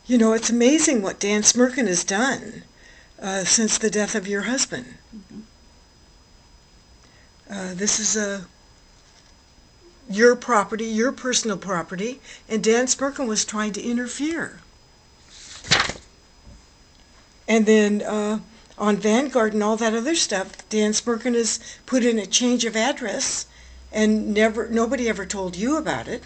You know, it's amazing what Dan Smerken has done since the death of your husband. Mm-hmm. This is your property, your personal property, and Dan Smerken was trying to interfere. And then on Vanguard and all that other stuff, Dan Smerken has put in a change of address, and nobody ever told you about it.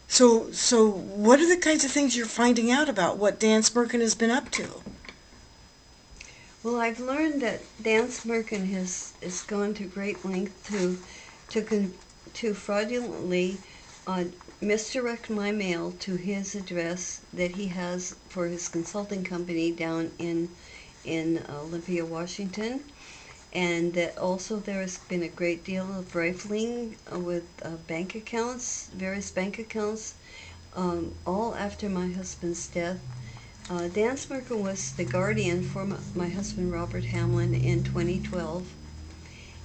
So what are the kinds of things you're finding out about what Dan Smerken has been up to? Well, I've learned that Dan Smerken has gone to great length to fraudulently misdirect my mail to his address that he has for his consulting company down in Olympia, Washington, and that also there has been a great deal of rifling with bank accounts, various bank accounts, all after my husband's death. Dan Smerken was the guardian for my husband Robert Hamlin in 2012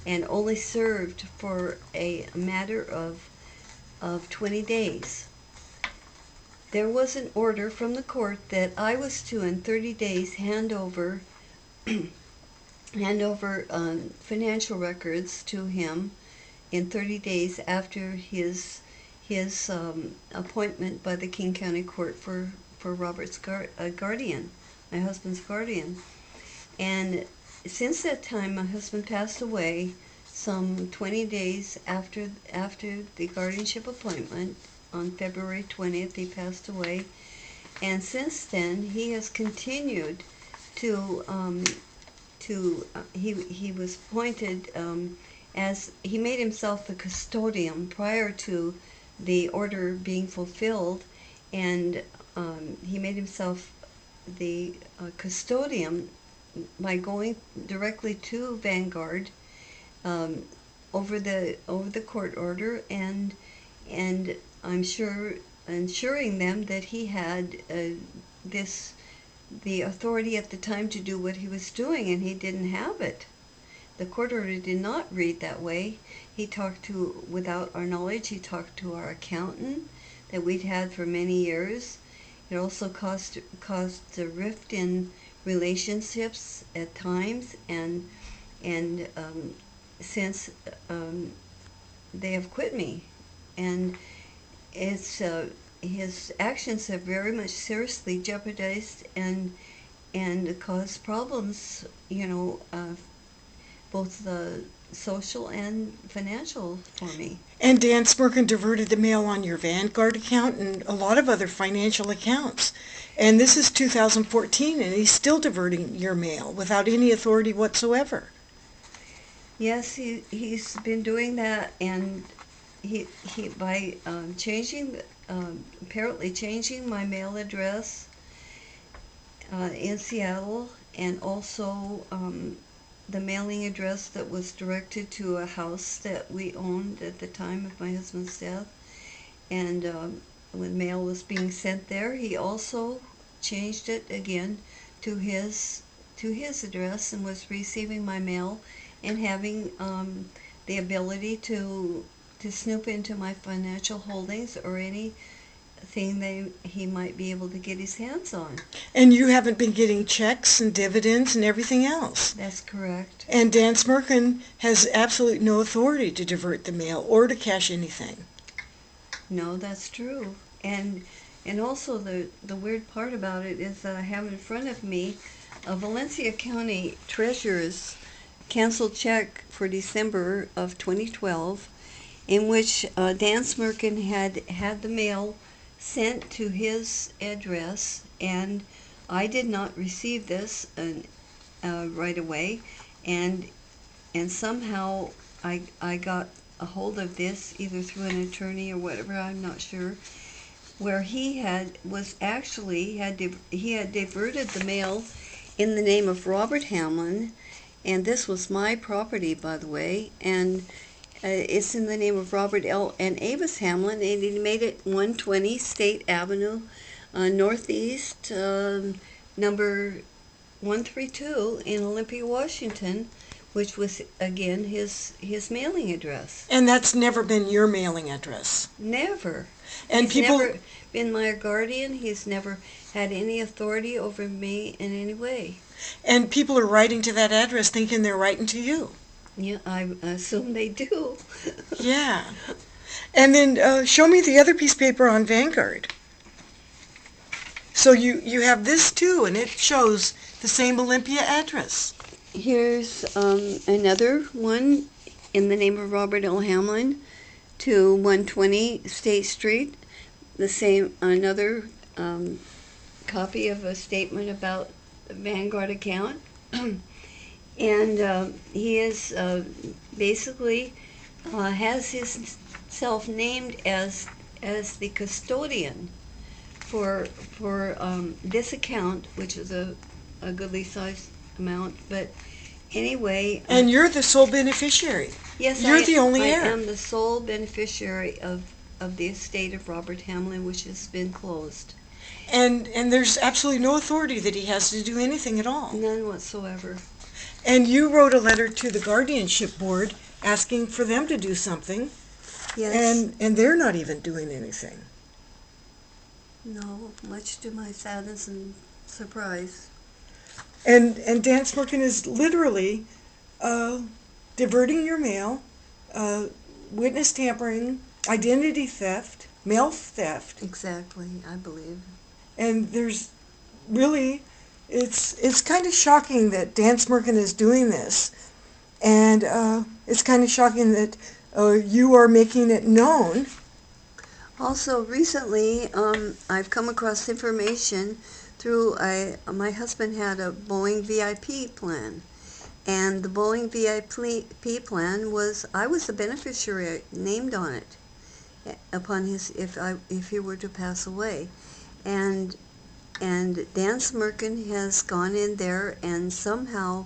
and only served for a matter of 20 days. There was an order from the court that I was to, in 30 days, hand over financial records to him in 30 days after his appointment by the King County Court for Robert's guardian, my husband's guardian. And since that time, my husband passed away some 20 days after the guardianship appointment. On February 20th, he passed away. And since then, he has continued to he was appointed as he made himself the custodian prior to the order being fulfilled, and he made himself the custodian by going directly to Vanguard over the court order, and I'm sure ensuring them that he had the authority at the time to do what he was doing, and he didn't have it. The court order did not read that way. He talked to, without our knowledge, he talked to our accountant that we'd had for many years. It also caused a rift in relationships at times, and since they have quit me, and it's his actions have very much seriously jeopardized and caused problems, both the social and financial for me. And Dan Smerken diverted the mail on your Vanguard account and a lot of other financial accounts. And this is 2014, and he's still diverting your mail without any authority whatsoever. Yes, he's been doing that, and he by apparently changing my mail address in Seattle, and also the mailing address that was directed to a house that we owned at the time of my husband's death. And when mail was being sent there, he also changed it again to his address, and was receiving my mail and having the ability to snoop into my financial holdings or anything he might be able to get his hands on. And you haven't been getting checks and dividends and everything else. That's correct. And Dan Smerken has absolutely no authority to divert the mail or to cash anything. No, that's true. And also the weird part about it is that I have in front of me a Valencia County Treasurer's canceled check for December of 2012, in which Dan Smerken had the mail sent to his address, and I did not receive this right away, and somehow I got a hold of this either through an attorney or whatever, I'm not sure, where he had diverted the mail in the name of Robert Hamlin, and this was my property, by the way, and it's in the name of Robert L. and Avis Hamlin, and he made it 120 State Avenue, Northeast, number 132 in Olympia, Washington, which was, again, his mailing address. And that's never been your mailing address? Never. And He's people, never been my guardian. He's never had any authority over me in any way. and people are writing to that address thinking they're writing to you. Yeah, I assume they do. Yeah. And then show me the other piece of paper on Vanguard. So you have this too, and it shows the same Olympia address. Here's another one in the name of Robert L. Hamlin to 120 State Street. The same, another copy of a statement about the Vanguard account. And he is basically has himself named as the custodian for this account, which is a goodly sized amount. But anyway, And you're the sole beneficiary. yes, You're the only I heir. am the sole beneficiary of the estate of Robert Hamlin, which has been closed. And there's absolutely no authority that he has to do anything at all. None whatsoever. And you wrote a letter to the guardianship board asking for them to do something, Yes. and they're not even doing anything. No, much to my sadness and surprise. And Dan Smerken is literally diverting your mail, witness tampering, identity theft, mail theft, Exactly, I believe. and there's really, it's kind of shocking that Dan Smerken is doing this, and it's kind of shocking that you are making it known. Also, recently, I've come across information through my husband had a Boeing VIP plan, and the Boeing VIP plan was I was the beneficiary named on it upon his if he were to pass away, and Dan Smerken has gone in there and somehow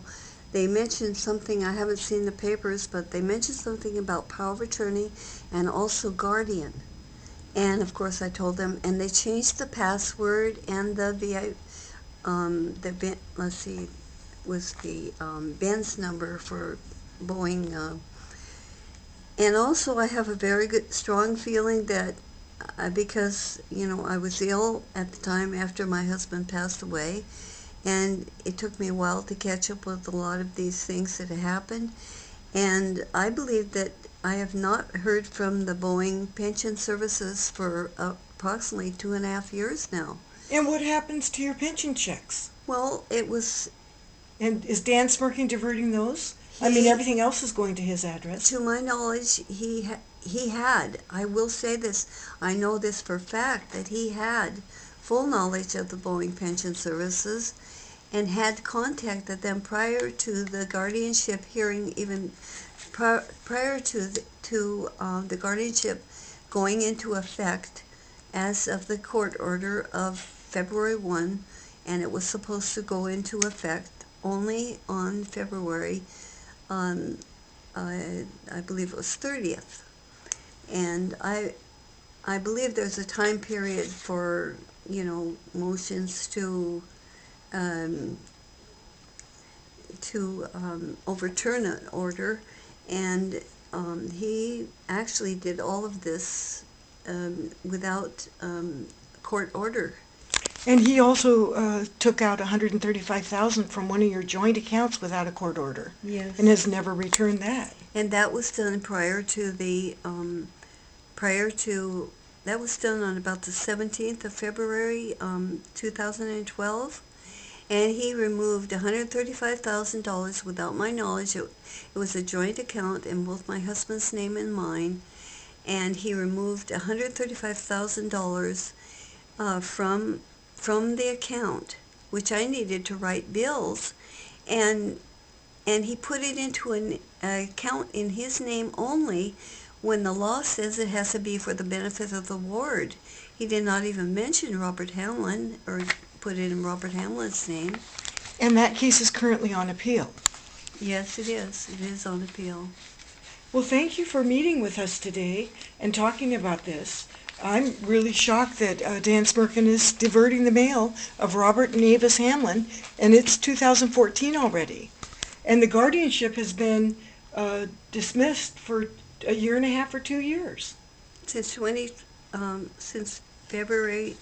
they mentioned something, I haven't seen the papers, but they mentioned something about power of attorney and also guardian. And of course I told them, and they changed the password and let's see, was the Benz number for Boeing. And also I have a very good, strong feeling that because, I was ill at the time after my husband passed away, and it took me a while to catch up with a lot of these things that had happened. And I believe that I have not heard from the Boeing Pension Services for approximately 2.5 years now. And what happens to your pension checks? Well, it was... And is Dan Smerken diverting those? I mean, everything else is going to his address. To my knowledge, he had, I will say this, I know this for a fact, that he had full knowledge of the Boeing Pension Services and had contacted them prior to the guardianship hearing, even prior to the guardianship going into effect as of the court order of February 1, and it was supposed to go into effect only on February, I believe it was 30th. And I believe there's a time period for, motions to overturn an order, and he actually did all of this without court order. And he also took out $135,000 from one of your joint accounts without a court order. Yes. And has never returned that. And that was done that was done on about the 17th of February, 2012. And he removed $135,000 without my knowledge. It was a joint account in both my husband's name and mine. And he removed $135,000 from the account, which I needed to write bills. And he put it into an account in his name only, when the law says it has to be for the benefit of the ward. He did not even mention Robert Hamlin or put it in Robert Hamlin's name. And that case is currently on appeal. Yes, it is. It is on appeal. Well, thank you for meeting with us today and talking about this. I'm really shocked that Dan Smerken is diverting the mail of Robert and Avis Hamlin, and it's 2014 already. And the guardianship has been dismissed for 1.5 years or 2 years. Since 20, since February.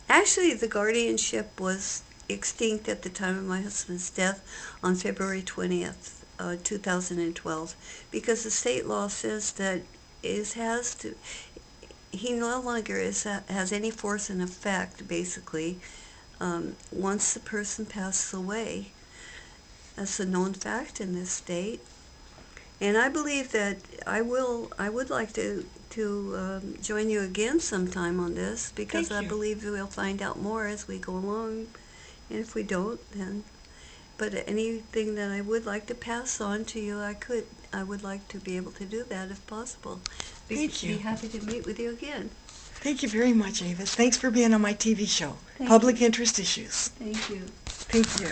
Actually, the guardianship was extinct at the time of my husband's death on February 20th, 2012, because the state law says that he no longer has any force and effect, basically, once the person passes away. That's a known fact in this state. And I believe that I would like to join you again sometime on this, because Thank I you. believe we'll find out more as we go along. And if we don't, then, but anything that I would like to pass on to you, I would like to be able to do that if possible. Thank you. Be happy to meet with you again. Thank you very much, Avis. Thanks for being on my TV show, Thank Public you. Interest Issues. Thank you. Thank you.